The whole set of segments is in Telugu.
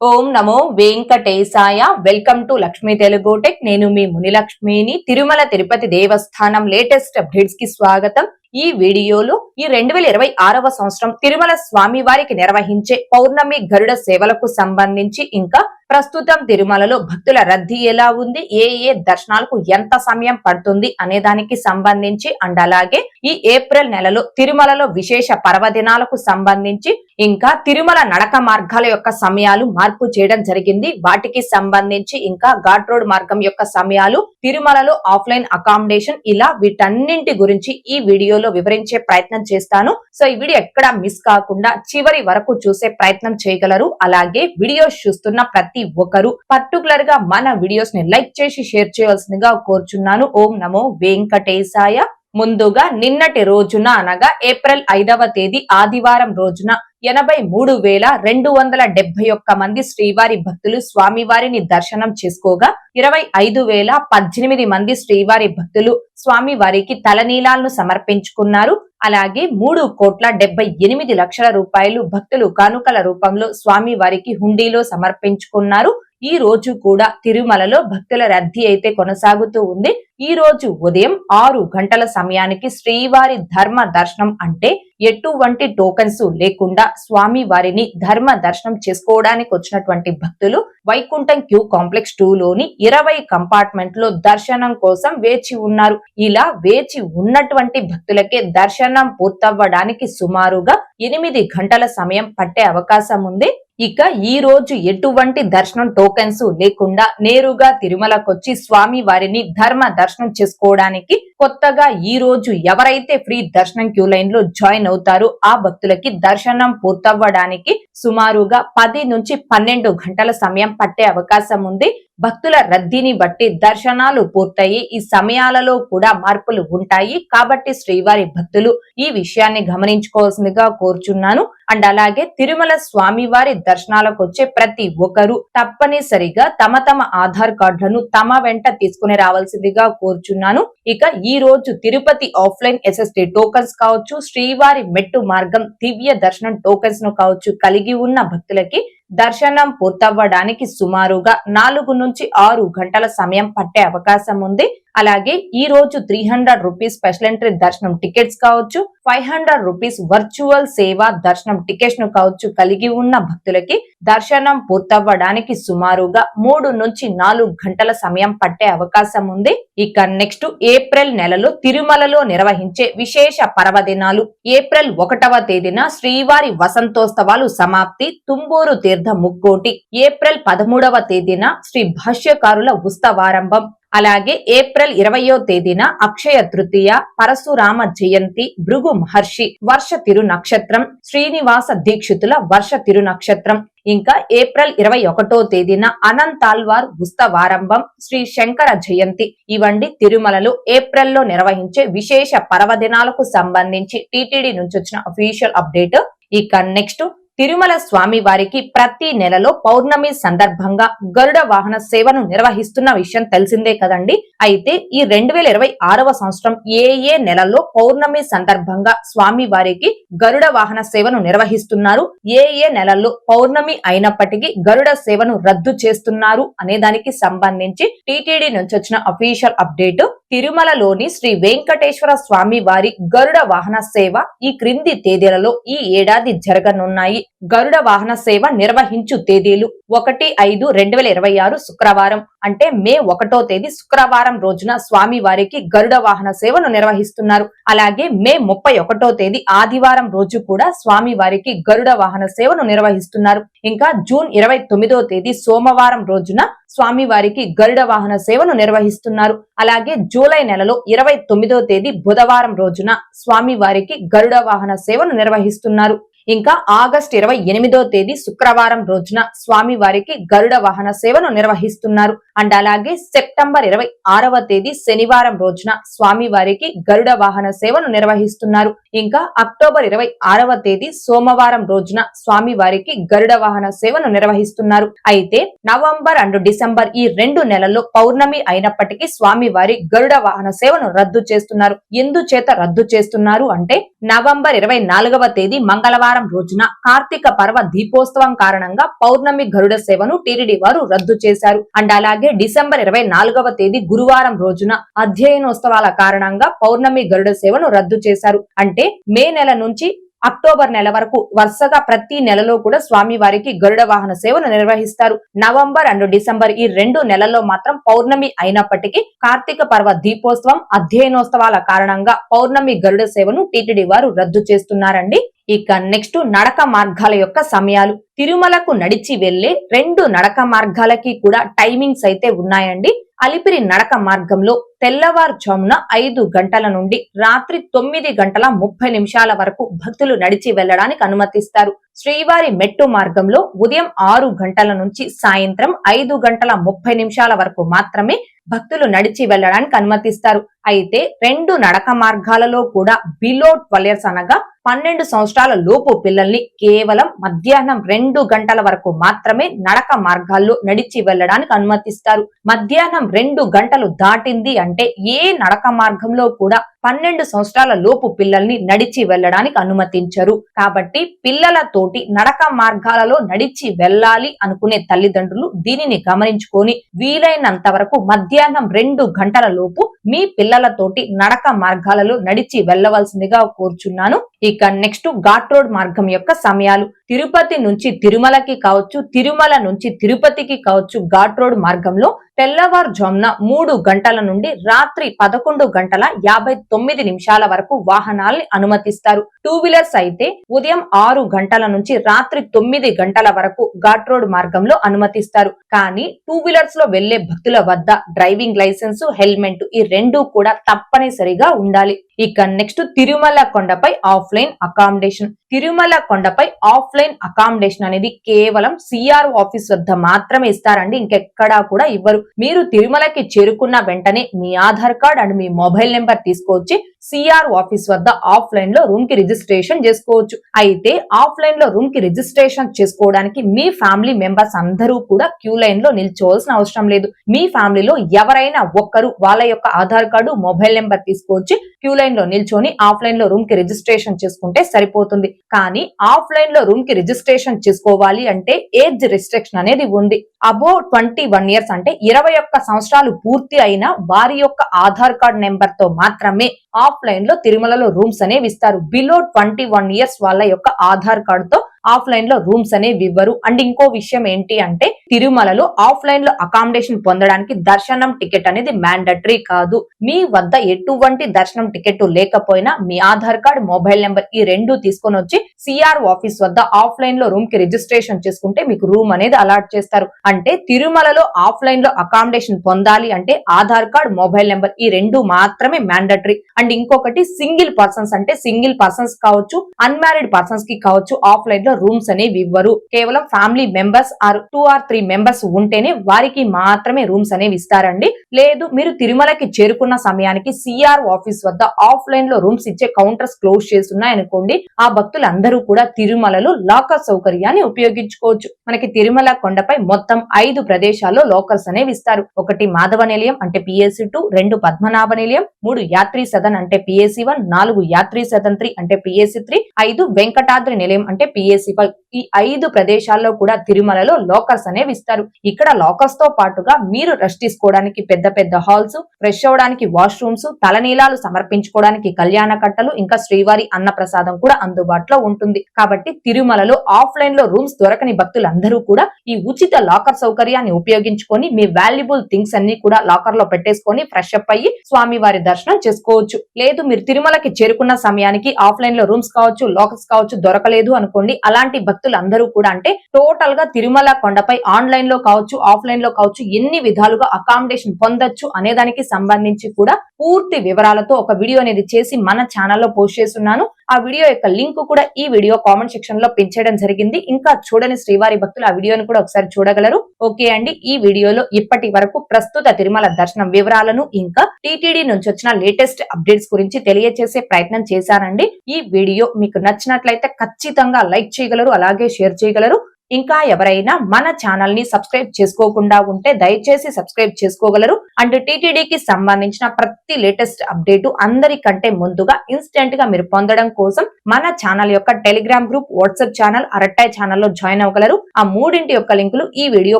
Om Namo Venkatesaya. Welcome to Lakshmi Telugu tech. నేను మీ మునిలక్ష్మిని. తిరుమల తిరుపతి దేవస్థానం లేటెస్ట్ అప్డేట్స్ కి స్వాగతం. ఈ వీడియోలో ఈ 2026వ సంవత్సరం తిరుమల స్వామి వారికి నిర్వహించే పౌర్ణమి గరుడ సేవలకు సంబంధించి, ఇంకా ప్రస్తుతం తిరుమలలో భక్తుల రద్దీ ఎలా ఉంది, ఏ దర్శనాలకు ఎంత సమయం పడుతుంది అనే దానికి సంబంధించి, అండ్ అలాగే ఈ ఏప్రిల్ నెలలో తిరుమలలో విశేష పర్వదినాలకు సంబంధించి, ఇంకా తిరుమల నడక మార్గాల యొక్క సమయాలు మార్పు చేయడం జరిగింది. వాటికి సంబంధించి, ఇంకా ఘాట్ రోడ్ మార్గం యొక్క సమయాలు, తిరుమలలో ఆఫ్లైన్ అకామిడేషన్, ఇలా వీటన్నింటి గురించి ఈ వీడియోలో వివరించే ప్రయత్నం చేస్తాను. సో ఈ వీడియో ఎక్కడ మిస్ కాకుండా చివరి వరకు చూసే ప్రయత్నం చేయగలరు. అలాగే వీడియోస్ చూస్తున్న ప్రతి ఒక్కరు పర్టికులర్ గా మన వీడియోస్ ని లైక్ చేసి షేర్ చేయవలసిందిగా కోరుచున్నాను. ఓం నమో వెంకటేశాయ. ముందుగా నిన్నటి రోజున అనగా ఏప్రిల్ 5వ తేదీ ఆదివారం రోజున 83,271 మంది శ్రీవారి భక్తులు స్వామివారిని దర్శనం చేసుకోగా 25,018 మంది శ్రీవారి భక్తులు స్వామివారికి తలనీలాలను సమర్పించుకున్నారు. అలాగే 3,78,00,000 రూపాయలు భక్తులు కానుకల రూపంలో స్వామివారికి హుండీలో సమర్పించుకున్నారు. ఈ రోజు కూడా తిరుమలలో భక్తుల రద్దీ అయితే కొనసాగుతూ ఉంది. ఈ రోజు ఉదయం 6 గంటల సమయానికి శ్రీవారి ధర్మ దర్శనం, అంటే ఎటువంటి టోకెన్స్ లేకుండా స్వామి వారిని ధర్మ దర్శనం చేసుకోవడానికి వచ్చినటువంటి భక్తులు వైకుంఠం క్యూ కాంప్లెక్స్ 2 లోని 20 కంపార్ట్మెంట్ లో దర్శనం కోసం వేచి ఉన్నారు. ఇలా వేచి ఉన్నటువంటి భక్తులకే దర్శనం పూర్తవ్వడానికి సుమారుగా 8 గంటల సమయం పట్టే అవకాశం ఉంది. ఇక ఈ రోజు ఎటువంటి దర్శనం టోకెన్స్ లేకుండా నేరుగా తిరుమలకొచ్చి స్వామి వారిని ధర్మ దర్శనం చేసుకోవడానికి కొత్తగా ఈ రోజు ఎవరైతే ఫ్రీ దర్శనం క్యూ లైన్ లో జాయిన్ అవుతారో ఆ భక్తులకి దర్శనం పూర్తవ్వడానికి సుమారుగా 10 నుంచి 12 గంటల సమయం పట్టే అవకాశం ఉంది. భక్తుల రద్దీని బట్టి దర్శనాలు పూర్తయి ఈ సమయాలలో కూడా మార్పులు ఉంటాయి. కాబట్టి శ్రీవారి భక్తులు ఈ విషయాన్ని గమనించుకోవాల్సిందిగా కోరుచున్నాను. అండ్ అలాగే తిరుమల స్వామి వారి దర్శనాలకు వచ్చే ప్రతి ఒక్కరూ తప్పనిసరిగా తమ ఆధార్ కార్డులను తమ వెంట తీసుకుని రావాల్సిందిగా కోరుచున్నాను. ఇక ఈ రోజు తిరుపతి ఆఫ్లైన్ SST టోకన్స్ కావచ్చు, శ్రీవారి మెట్టు మార్గం దివ్య దర్శనం టోకన్స్ ను కావచ్చు కలిగి ఉన్న భక్తులకి దర్శనం పూర్తవ్వడానికి సుమారుగా 4 నుంచి 6 గంటల సమయం పట్టే అవకాశం ఉంది. అలాగే ఈ రోజు 300 రూపీస్ స్పెషల్ ఎంట్రీ దర్శనం టికెట్స్ కావచ్చు, 500 రూపీస్ వర్చువల్ సేవా దర్శనం టికెట్స్ ను కావచ్చు కలిగి ఉన్న భక్తులకి దర్శనం పూర్తవ్వడానికి సుమారుగా 3 నుంచి 4 గంటల సమయం పట్టే అవకాశం ఉంది. ఇక నెక్స్ట్ ఏప్రిల్ నెలలో తిరుమలలో నిర్వహించే విశేష పర్వదినాలు. ఏప్రిల్ 1వ తేదీన శ్రీవారి వసంతోత్సవాలు సమాప్తి, తుంబూరు తీర్థ ముక్కోటి. ఏప్రిల్ 13వ తేదీన శ్రీ భాష్యకారుల ఉత్సవారంభం. అలాగే ఏప్రిల్ 20వ తేదీన అక్షయ తృతీయ, పరశురామ జయంతి, భృగు మహర్షి వర్ష తిరు నక్షత్రం, శ్రీనివాస దీక్షితుల వర్ష తిరు నక్షత్రం. ఇంకా ఏప్రిల్ 21వ తేదీన అనంతాల్వార్ ఉత్సవారంభం, శ్రీ శంకర జయంతి. ఇవండి తిరుమలలో ఏప్రిల్లో నిర్వహించే విశేష పర్వదినాలకు సంబంధించి టీటీడీ నుంచి వచ్చిన అఫీషియల్ అప్డేట్. ఇక నెక్స్ట్ తిరుమల స్వామి వారికి ప్రతి నెలలో పౌర్ణమి సందర్భంగా గరుడ వాహన సేవను నిర్వహిస్తున్న విషయం తెలిసిందే కదండి. అయితే ఈ 2026వ సంవత్సరం ఏ నెలలో పౌర్ణమి సందర్భంగా స్వామి వారికి గరుడ వాహన సేవను నిర్వహిస్తున్నారు, ఏ నెలల్లో పౌర్ణమి అయినప్పటికీ గరుడ సేవను రద్దు చేస్తున్నారు అనే దానికి సంబంధించి టీటీడీ నుంచి వచ్చిన అఫీషియల్ అప్డేట్. తిరుమలలోని శ్రీ వెంకటేశ్వర స్వామి వారి గరుడ వాహన సేవ ఈ క్రింది తేదీలలో ఈ ఏడాది జరగనున్నాయి. గరుడ వాహన సేవ నిర్వహించు తేదీలు: 1/5/2026 శుక్రవారం, అంటే మే 1వ తేదీ శుక్రవారం రోజున స్వామి వారికి గరుడ వాహన సేవను నిర్వహిస్తున్నారు. అలాగే మే 31వ తేదీ ఆదివారం రోజు కూడా స్వామి వారికి గరుడ వాహన సేవను నిర్వహిస్తున్నారు. ఇంకా జూన్ 29వ తేదీ సోమవారం రోజున స్వామి వారికి గరుడ వాహన సేవను నిర్వహిస్తున్నారు. అలాగే జూలై నెలలో 29వ తేదీ బుధవారం రోజున స్వామి వారికి గరుడ వాహన సేవను నిర్వహిస్తున్నారు. ఇంకా ఆగస్టు 28వ తేదీ శుక్రవారం రోజున స్వామి వారికి గరుడ వాహన సేవను నిర్వహిస్తున్నారు. అండ్ అలాగే సెప్టెంబర్ 26వ తేదీ శనివారం రోజున స్వామి వారికి గరుడ వాహన సేవను నిర్వహిస్తున్నారు. ఇంకా అక్టోబర్ 26వ తేదీ సోమవారం రోజున స్వామి వారికి గరుడ వాహన సేవను నిర్వహిస్తున్నారు. అయితే నవంబర్ అండ్ డిసెంబర్ ఈ 2 నెలల్లో పౌర్ణమి అయినప్పటికీ స్వామి వారి గరుడ వాహన సేవను రద్దు చేస్తున్నారు. ఎందుచేత రద్దు చేస్తున్నారు అంటే నవంబర్ 24వ తేదీ మంగళవారం గురువారం రోజున కార్తీక పర్వ దీపోత్సవం కారణంగా పౌర్ణమి గరుడ సేవను టీటీడీ వారు రద్దు చేశారు. అండ్ అలాగే డిసెంబర్ 24వ తేదీ గురువారం రోజున అధ్యయనోత్సవాల కారణంగా పౌర్ణమి గరుడ సేవను రద్దు చేశారు. అంటే మే నెల నుంచి అక్టోబర్ నెల వరకు వరుసగా ప్రతి నెలలో కూడా స్వామి వారికి గరుడ వాహన సేవను నిర్వహిస్తారు. నవంబర్ అండ్ డిసెంబర్ ఈ 2 నెలల్లో మాత్రం పౌర్ణమి అయినప్పటికీ కార్తీక పర్వ దీపోత్సవం అధ్యయనోత్సవాల కారణంగా పౌర్ణమి గరుడ సేవను టీటీడీ వారు రద్దు చేస్తున్నారండి. ఇక నెక్స్ట్ నడక మార్గాల యొక్క సమయాలు. తిరుమలకు నడిచి వెళ్లే 2 నడక మార్గాలకి కూడా టైమింగ్స్ అయితే ఉన్నాయండి. అలిపిరి నడక మార్గంలో తెల్లవారుజామున 5 గంటల నుండి రాత్రి 9:30 వరకు భక్తులు నడిచి వెళ్లడానికి అనుమతిస్తారు. శ్రీవారి మెట్టు మార్గంలో ఉదయం 6 గంటల నుంచి సాయంత్రం 5:30 వరకు మాత్రమే భక్తులు నడిచి వెళ్లడానికి అనుమతిస్తారు. అయితే 2 నడక మార్గాలలో కూడా బిలో 12 ఇయర్స్ అనగా 12 సంవత్సరాల లోపు పిల్లల్ని కేవలం మధ్యాహ్నం 2 గంటల వరకు మాత్రమే నడక మార్గాల్లో నడిచి వెళ్లడానికి అనుమతిస్తారు. మధ్యాహ్నం 2 గంటలు దాటింది అంటే ఏ నడక మార్గంలో కూడా 12 సంవత్సరాల లోపు పిల్లల్ని నడిచి వెళ్లడానికి అనుమతించరు. కాబట్టి పిల్లలతోటి నడక మార్గాలలో నడిచి వెళ్ళాలి అనుకునే తల్లిదండ్రులు దీనిని గమనించుకొని వీలైనంత వరకు మధ్యాహ్నం 2 గంటల లోపు మీ పిల్లలతోటి నడక మార్గాలలో నడిచి వెళ్ళవలసిందిగా కోరుచున్నాను. ఇక నెక్స్ట్ ఘాట్ రోడ్ మార్గం యొక్క సమయాలు. తిరుపతి నుంచి తిరుమలకి కావచ్చు, తిరుమల నుంచి తిరుపతికి కావచ్చు ఘాట్ రోడ్ మార్గంలో తెల్లవారుజామున 3 గంటల నుండి రాత్రి 11:59 వరకు వాహనాల్ని అనుమతిస్తారు. 2 వీలర్స్ అయితే ఉదయం 6 గంటల నుంచి రాత్రి 9 గంటల వరకు ఘాట్ రోడ్ మార్గంలో అనుమతిస్తారు. కానీ 2 వీలర్స్ లో వెళ్లే భక్తుల వద్ద డ్రైవింగ్ లైసెన్స్, హెల్మెట్ ఈ 2 కూడా తప్పనిసరిగా ఉండాలి. ఇక నెక్స్ట్ తిరుమల కొండపై ఆఫ్లైన్ అకామిడేషన్. తిరుమల కొండపై ఆఫ్లైన్ అకామిడేషన్ అనేది కేవలం సిఆర్ ఆఫీస్ వద్ద మాత్రమే ఇస్తారండి, ఇంకెక్కడా కూడా ఇవ్వరు. మీరు తిరుమలకి చేరుకున్న వెంటనే మీ ఆధార్ కార్డ్ అండ్ మీ మొబైల్ నెంబర్ తీసుకొచ్చి సిఆర్ ఆఫీస్ వద్ద ఆఫ్లైన్ లో రూమ్ కి రిజిస్ట్రేషన్ చేసుకోవచ్చు. అయితే ఆఫ్లైన్ లో రూమ్ కి రిజిస్ట్రేషన్ చేసుకోవడానికి మీ ఫ్యామిలీ మెంబర్స్ అందరూ కూడా క్యూ లైన్ లో నిల్చోవాల్సిన అవసరం లేదు. మీ ఫ్యామిలీలో ఎవరైనా ఒక్కరు వాళ్ళ యొక్క ఆధార్ కార్డు, మొబైల్ నెంబర్ తీసుకొచ్చి క్యూ లైన్ లో నిల్చొని ఆఫ్లైన్ లో రూమ్ కి రిజిస్ట్రేషన్ చేసుకుంటే సరిపోతుంది. కానీ ఆఫ్లైన్ లో రూమ్ కి రిజిస్ట్రేషన్ చేసుకోవాలి అంటే ఏజ్ రిస్ట్రిక్షన్ అనేది ఉంది. అబో 21 ఇయర్స్ అంటే 21 సంవత్సరాలు పూర్తి అయిన వారి యొక్క ఆధార్ కార్డ్ నెంబర్ తో మాత్రమే ఆఫ్లైన్ లో తిరుమలలో రూమ్స్ అనేవి ఇస్తారు. బిలో 21 ఇయర్స్ వాళ్ళ యొక్క ఆధార్ కార్డు తో ఆఫ్లైన్ లో రూమ్స్ అనేవి ఇవ్వరు. అండ్ ఇంకో విషయం ఏంటి అంటే తిరుమలలో ఆఫ్లైన్ లో అకామిడేషన్ పొందడానికి దర్శనం టికెట్ అనేది మ్యాండటరీ కాదు. మీ వద్ద ఎటువంటి దర్శనం టికెట్ లేకపోయినా మీ ఆధార్ కార్డ్, మొబైల్ నెంబర్ ఈ 2 తీసుకొని వచ్చి సిఆర్ ఆఫీస్ వద్ద ఆఫ్లైన్ లో రూమ్ కి రిజిస్ట్రేషన్ చేసుకుంటే మీకు రూమ్ అనేది అలాట్ చేస్తారు. అంటే తిరుమలలో ఆఫ్లైన్ లో అకామిడేషన్ పొందాలి అంటే ఆధార్ కార్డ్, మొబైల్ నెంబర్ ఈ 2 మాత్రమే మ్యాండటరీ. అండ్ ఇంకొకటి సింగిల్ పర్సన్స్ అంటే సింగిల్ పర్సన్స్ కావచ్చు, అన్మ్యారీడ్ పర్సన్స్ కి కావచ్చు ఆఫ్లైన్ లో రూమ్స్ అనేవి ఇవ్వరు. కేవలం family members are 2 or 3 members ఉంటేనే వారికి మాత్రమే రూమ్స్ అనేవి ఇస్తారండి. లేదు మీరు తిరుమలకి చేరుకున్న సమయానికి సిఆర్ ఆఫీస్ వద్ద ఆఫ్లైన్ లో రూమ్స్ ఇచ్చే కౌంటర్స్ క్లోజ్ చేస్తున్నాయనుకోండి, ఆ భక్తులందరూ కూడా తిరుమలలో లాకర్ సౌకర్యాన్ని ఉపయోగించుకోవచ్చు. మనకి తిరుమల కొండపై మొత్తం 5 ప్రదేశాల్లో లాకర్స్ అనేవి ఇస్తారు. 1 మాధవ నిలయం అంటే PAC 2, 2 పద్మనాభ నిలయం, 3 యాత్రీ సదన్ అంటే PAC 1, 4 యాత్రీ సదన్ 3 అంటే PAC 3, 5 వెంకటాద్రి నిలయం అంటే PAC 5. ఈ 5 ప్రదేశాల్లో కూడా తిరుమలలో లాకర్స్ అనేవి ఇస్తారు. ఇక్కడ లాకర్స్ తో పాటుగా మీరు రెస్ట్ తీసుకోవడానికి పెద్ద పెద్ద హాల్స్, ఫ్రెష్ అవడానికి వాష్రూమ్స్, తలనీలాలు సమర్పించుకోవడానికి కళ్యాణ కట్టలు, ఇంకా శ్రీవారి అన్న ప్రసాదం కూడా అందుబాటులో ఉంటుంది. కాబట్టి తిరుమలలో ఆఫ్లైన్ లో రూమ్స్ దొరకని భక్తులందరూ కూడా ఈ ఉచిత లాకర్ సౌకర్యాన్ని ఉపయోగించుకొని మీ వాల్యుబుల్ థింగ్స్ అన్ని కూడా లాకర్ లో పెట్టేసుకొని ఫ్రెష్ అప్ అయ్యి స్వామి వారి దర్శనం చేసుకోవచ్చు. లేదు మీరు తిరుమలకి చేరుకున్న సమయానికి ఆఫ్లైన్ లో రూమ్స్ కావచ్చు, లాకర్స్ కావచ్చు దొరకలేదు అనుకోండి, అలాంటి భక్తులందరూ కూడా అంటే టోటల్ గా తిరుమల కొండపై ఆన్లైన్ లో కావచ్చు, ఆఫ్లైన్ లో కావచ్చు ఎన్ని విధాలుగా అకామిడేషన్ పొందొచ్చు అనే దానికి సంబంధించి కూడా పూర్తి వివరాలతో ఒక వీడియో అనేది చేసి మన ఛానల్లో పోస్ట్ చేస్తున్నాను. ఆ వీడియో యొక్క లింక్ కూడా ఈ వీడియో కామెంట్ సెక్షన్ లో పిన్ చేయడం జరిగింది. ఇంకా చూడని శ్రీవారి భక్తులు ఆ వీడియోని కూడా ఒకసారి చూడగలరు. ఓకే అండి, ఈ వీడియోలో ఇప్పటి వరకు ప్రస్తుత తిరుమల దర్శనం వివరాలను ఇంకా టీటీడీ నుంచి వచ్చిన లేటెస్ట్ అప్డేట్స్ గురించి తెలియజేసే ప్రయత్నం చేశానండి. ఈ వీడియో మీకు నచ్చినట్లయితే ఖచ్చితంగా లైక్ చేయగలరు, అలాగే షేర్ చేయగలరు. ఇంకా ఎవరైనా మన ఛానల్ ని సబ్స్క్రైబ్ చేసుకోకుండా ఉంటే దయచేసి సబ్స్క్రైబ్ చేసుకోగలరు. అండ్ టీటీడీకి సంబంధించిన ప్రతి లేటెస్ట్ అప్డేట్ అందరికంటే ముందుగా ఇన్స్టెంట్ గా మీరు పొందడం కోసం మన ఛానల్ యొక్క Telegram group, WhatsApp channel, Arattai ఛానల్లో జాయిన్ అవ్వగలరు. ఆ మూడింటి యొక్క లింకులు ఈ వీడియో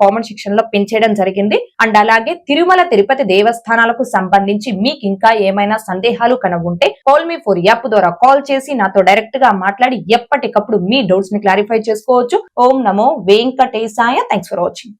కామెంట్ సెక్షన్ లో పిన్ చేయడం జరిగింది. అండ్ అలాగే తిరుమల తిరుపతి దేవస్థానాలకు సంబంధించి మీకు ఇంకా ఏమైనా సందేహాలు కనుగొంటే కాల్ మీ ఫోర్ యాప్ ద్వారా కాల్ చేసి నాతో డైరెక్ట్ గా మాట్లాడి ఎప్పటికప్పుడు మీ డౌట్స్ ని క్లారిఫై చేసుకోవచ్చు. ఓం నమో వెంకటేశాయ. Thanks for watching.